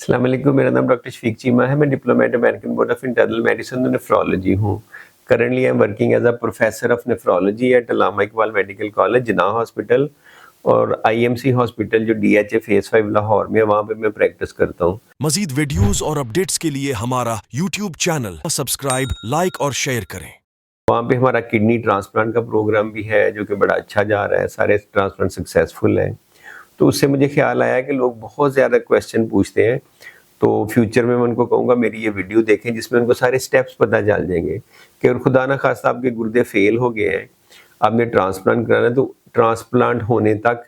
السلام علیکم، میرا نام ڈاکٹر شفیق چیمہ ہے. میں diplomate American board of internal medicine اور نیفرولوجی ہوں. Currently I am working as a professor of nephrology at Allama Iqbal medical college Jinnah hospital اور آئی ایم سی ہاسپٹل جو D H A phase 5 Lahore میں، وہاں پہ میں پریکٹس کرتا ہوں. مزید ویڈیوز اور اپڈیٹس کے لیے ہمارا یوٹیوب چینل سبسکرائب، لائک اور شیئر کریں. وہاں پہ ہمارا کڈنی ٹرانسپلانٹ کا پروگرام بھی ہے جو کہ بڑا اچھا جا رہا ہے، سارے ٹرانسپلانٹ سکسیزفل ہیں. تو اس سے مجھے خیال آیا کہ لوگ بہت زیادہ کویسچن پوچھتے ہیں، تو فیوچر میں ان کو کہوں گا میری یہ ویڈیو دیکھیں جس میں ان کو سارے سٹیپس پتہ چل جائیں گے کہ اگر خدا نہ خواستہ آپ کے گردے فیل ہو گئے ہیں، آپ نے ٹرانسپلانٹ کرانا ہے، تو ٹرانسپلانٹ ہونے تک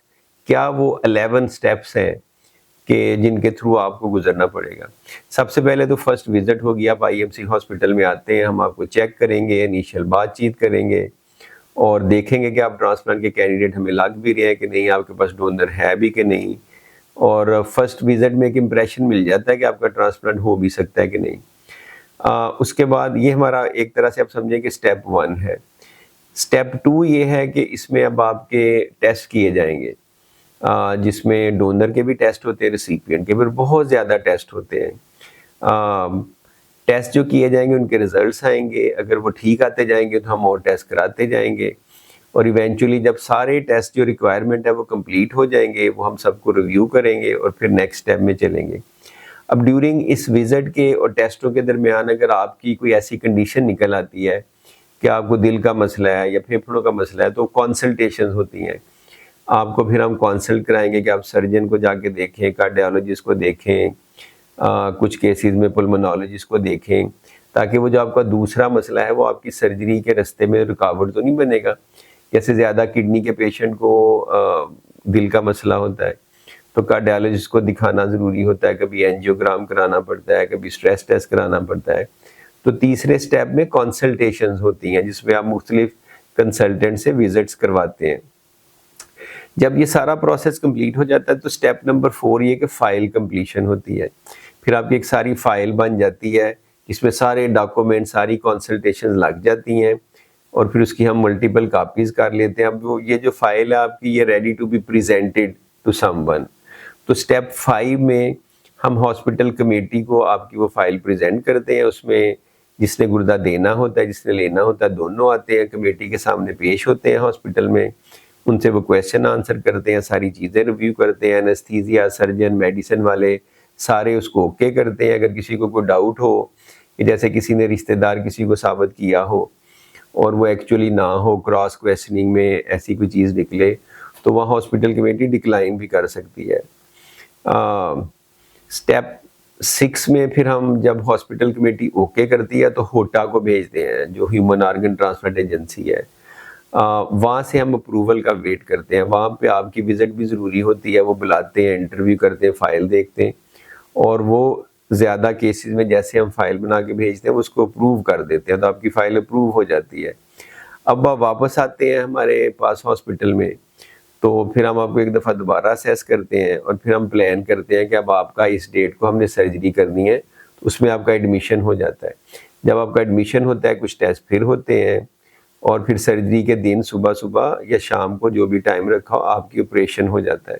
کیا وہ 11 سٹیپس ہیں کہ جن کے تھرو آپ کو گزرنا پڑے گا. سب سے پہلے تو فرسٹ وزٹ ہوگی، آپ آئی ایم سی ہاسپٹل میں آتے ہیں، ہم آپ کو چیک کریں گے، انیشیل بات چیت کریں گے اور دیکھیں گے کہ آپ ٹرانسپلانٹ کے کینڈیڈیٹ ہمیں لگ بھی رہے ہیں کہ نہیں، آپ کے پاس ڈونر ہے بھی کہ نہیں. اور فرسٹ وزٹ میں ایک امپریشن مل جاتا ہے کہ آپ کا ٹرانسپلانٹ ہو بھی سکتا ہے کہ نہیں. اس کے بعد یہ ہمارا ایک طرح سے آپ سمجھیں کہ سٹیپ 1 ہے. سٹیپ 2 یہ ہے کہ اس میں اب آپ کے ٹیسٹ کیے جائیں گے، جس میں ڈونر کے بھی ٹیسٹ ہوتے ہیں، ریسیپینٹ کے بھی بہت زیادہ ٹیسٹ ہوتے ہیں. ٹیسٹ جو کیے جائیں گے ان کے ریزلٹس آئیں گے، اگر وہ ٹھیک آتے جائیں گے تو ہم اور ٹیسٹ کراتے جائیں گے، اور ایونچولی جب سارے ٹیسٹ جو ریکوائرمنٹ ہے وہ کمپلیٹ ہو جائیں گے، وہ ہم سب کو ریویو کریں گے اور پھر نیکسٹ سٹیپ میں چلیں گے. اب ڈیورنگ اس وزٹ کے اور ٹیسٹوں کے درمیان اگر آپ کی کوئی ایسی کنڈیشن نکل آتی ہے کہ آپ کو دل کا مسئلہ ہے یا پھیپھڑوں کا مسئلہ ہے، تو کنسلٹیشنز ہوتی ہیں. آپ کو پھر ہم کانسلٹ کرائیں گے کہ آپ سرجن کو جا کے دیکھیں، کارڈیالوجسٹ کو دیکھیں، کچھ کیسز میں پلمونالوجسٹ کو دیکھیں، تاکہ وہ جو آپ کا دوسرا مسئلہ ہے وہ آپ کی سرجری کے رستے میں رکاوٹ تو نہیں بنے گا. جیسے زیادہ کڈنی کے پیشنٹ کو دل کا مسئلہ ہوتا ہے تو کارڈیالوجسٹ کو دکھانا ضروری ہوتا ہے، کبھی اینجیوگرام کرانا پڑتا ہے، کبھی اسٹریس ٹیسٹ کرانا پڑتا ہے. تو تیسرے سٹیپ میں کنسلٹیشنز ہوتی ہیں جس میں آپ مختلف کنسلٹنٹ سے وزٹس کرواتے ہیں. جب یہ سارا پروسیس کمپلیٹ ہو جاتا ہے تو سٹیپ نمبر 4 یہ کہ فائل کمپلیشن ہوتی ہے. پھر آپ کی ایک ساری فائل بن جاتی ہے جس میں سارے ڈاکومنٹ، ساری کنسلٹیشنز لگ جاتی ہیں اور پھر اس کی ہم ملٹیپل کاپیز کر لیتے ہیں. اب یہ جو فائل ہے آپ کی، یہ ready to be presented to someone. تو سٹیپ 5 میں ہم ہاسپٹل کمیٹی کو آپ کی وہ فائل پریزنٹ کرتے ہیں. اس میں جس نے گردہ دینا ہوتا ہے، جس نے لینا ہوتا ہے، دونوں آتے ہیں، کمیٹی کے سامنے پیش ہوتے ہیں ہاسپٹل میں. ان سے وہ کویسچن آنسر کرتے ہیں، ساری چیزیں ریویو کرتے ہیں، انستھیزیا، سرجن، میڈیسن والے سارے اس کو اوکے کرتے ہیں. اگر کسی کو کوئی ڈاؤٹ ہو کہ جیسے کسی نے رشتہ دار کسی کو ثابت کیا ہو اور وہ ایکچولی نہ ہو، کراس کویسچننگ میں ایسی کوئی چیز نکلے، تو وہ ہاسپٹل کمیٹی ڈکلائن بھی کر سکتی ہے. سٹیپ 6 میں پھر ہم جب ہاسپٹل کمیٹی اوکے کرتی ہے تو ہوٹا کو بھیجتے ہیں جو ہیومن آرگن ٹرانسپلانٹ ایجنسی ہے. وہاں سے ہم اپروول کا ویٹ کرتے ہیں. وہاں پہ آپ کی وزٹ بھی ضروری ہوتی ہے، وہ بلاتے ہیں، انٹرویو کرتے ہیں، فائل دیکھتے ہیں، اور وہ زیادہ کیسز میں جیسے ہم فائل بنا کے بھیجتے ہیں اس کو اپروو کر دیتے ہیں، تو آپ کی فائل اپروو ہو جاتی ہے. اب آپ واپس آتے ہیں ہمارے پاس ہاسپٹل میں، تو پھر ہم آپ کو ایک دفعہ دوبارہ اسیس کرتے ہیں اور پھر ہم پلان کرتے ہیں کہ اب آپ کا اس ڈیٹ کو ہم نے سرجری کرنی ہے، تو اس میں آپ کا ایڈمیشن ہو جاتا ہے. جب آپ کا ایڈمیشن ہوتا ہے، کچھ ٹیسٹ پھر ہوتے ہیں، اور پھر سرجری کے دن صبح یا شام کو جو بھی ٹائم رکھا ہو آپ کی آپریشن ہو جاتا ہے.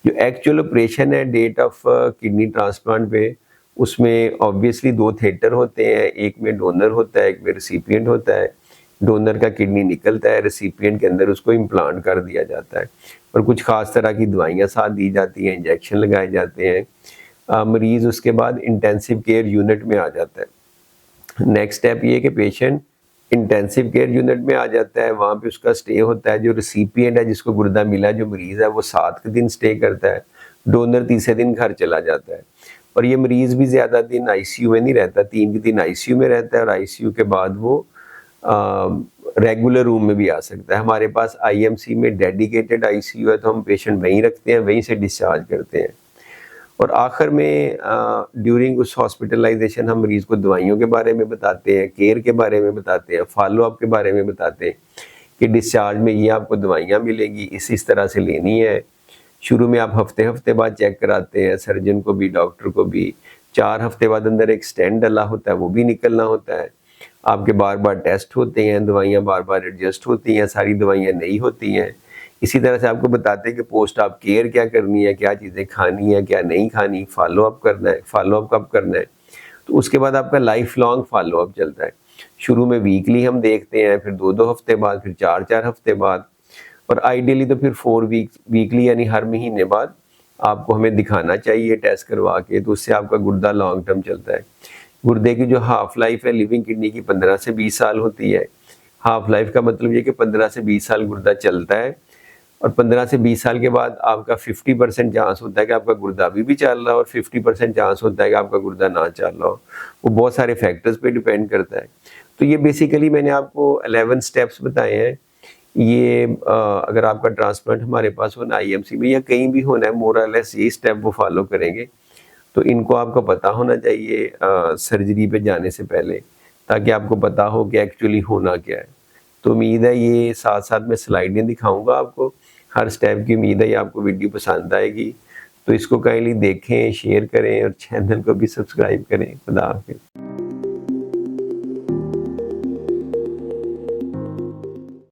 جو ایکچوئل آپریشن ہے ڈیٹ آف کڈنی ٹرانسپلانٹ پہ، اس میں آبویسلی 2 تھیٹر ہوتے ہیں، ایک میں ڈونر ہوتا ہے، ایک میں ریسیپینٹ ہوتا ہے. ڈونر کا کڈنی نکلتا ہے، ریسیپینٹ کے اندر اس کو امپلانٹ کر دیا جاتا ہے، اور کچھ خاص طرح کی دوائیاں ساتھ دی جاتی ہیں، انجیکشن لگائے جاتے ہیں. مریض اس کے بعد انٹینسیو کیئر یونٹ میں آ جاتا ہے. نیکسٹ سٹیپ یہ کہ پیشنٹ انٹینسیو کیئر یونٹ میں آ جاتا ہے، وہاں پہ اس کا سٹے ہوتا ہے. جو ریسیپینٹ ہے، جس کو گردہ ملا، جو مریض ہے، وہ 7 دن سٹے کرتا ہے. ڈونر تیسرے دن گھر چلا جاتا ہے. اور یہ مریض بھی زیادہ دن آئی سی یو میں نہیں رہتا، 3 دن آئی سی یو میں رہتا ہے، اور آئی سی یو کے بعد وہ ریگولر روم میں بھی آ سکتا ہے. ہمارے پاس آئی ایم سی میں ڈیڈیکیٹڈ آئی سی یو ہے، تو ہم پیشنٹ وہیں رکھتے ہیں، وہیں سے ڈسچارج کرتے ہیں. اور آخر میں ڈیورنگ اس ہاسپٹلائزیشن ہم مریض کو دوائیوں کے بارے میں بتاتے ہیں، کیئر کے بارے میں بتاتے ہیں، فالو اپ کے بارے میں بتاتے ہیں کہ ڈسچارج میں یہ آپ کو دوائیاں ملیں گی، اس طرح سے لینی ہے. شروع میں آپ ہفتے بعد چیک کراتے ہیں، سرجن کو بھی، ڈاکٹر کو بھی. 4 ہفتے بعد اندر ایک سٹینٹ ڈلا ہوتا ہے، وہ بھی نکلنا ہوتا ہے. آپ کے بار ٹیسٹ ہوتے ہیں، دوائیاں بار ایڈجسٹ ہوتی ہیں، ساری دوائیاں نہیں ہوتی ہیں. اسی طرح سے آپ کو بتاتے ہیں کہ پوسٹ آپ کیئر کیا کرنی ہے, کیا چیزیں کھانی ہے, کیا نہیں کھانی, فالو اپ کرنا ہے, فالو اپ کب کرنا ہے. تو اس کے بعد آپ کا لائف لانگ فالو اپ چلتا ہے. شروع میں ویکلی ہم دیکھتے ہیں, پھر 2 ہفتے بعد, پھر 4 ہفتے بعد, اور آئیڈیلی تو پھر 4 ویکلی یعنی ہر مہینے بعد آپ کو ہمیں دکھانا چاہیے ٹیسٹ کروا کے. تو اس سے آپ کا گردہ لانگ ٹرم چلتا ہے. گردے کی جو ہاف لائف ہے لیونگ کڈنی کی 15 سے 20 سال ہوتی ہے. ہاف لائف کا مطلب یہ کہ 15 سے 20 سال گردہ چلتا ہے, اور 15 سے 20 سال کے بعد آپ کا 50% چانس ہوتا ہے کہ آپ کا گردہ ابھی بھی چل رہا ہو, اور 50% چانس ہوتا ہے کہ آپ کا گردہ نہ چل رہا ہو. وہ بہت سارے فیکٹرز پہ ڈیپینڈ کرتا ہے. تو یہ بیسیکلی میں نے آپ کو 11 سٹیپس بتائے ہیں. یہ اگر آپ کا ٹرانسپلانٹ ہمارے پاس ہونا آئی ایم سی میں یا کہیں بھی ہونا ہے, مور اور لیس یہ سٹیپ وہ فالو کریں گے. تو ان کو آپ کو پتہ ہونا چاہیے سرجری پہ جانے سے پہلے, تاکہ آپ کو پتہ ہو کہ ایکچولی ہونا کیا ہے. تو امید ہے یہ ساتھ ساتھ میں سلائیڈیں دکھاؤں گا آپ کو ہر سٹیپ کی. امید ہے یہ آپ کو ویڈیو پسند آئے گی. تو اس کو کائنڈلی دیکھیں, شیئر کریں, اور چینل کو بھی سبسکرائب کریں. خدا حافظ.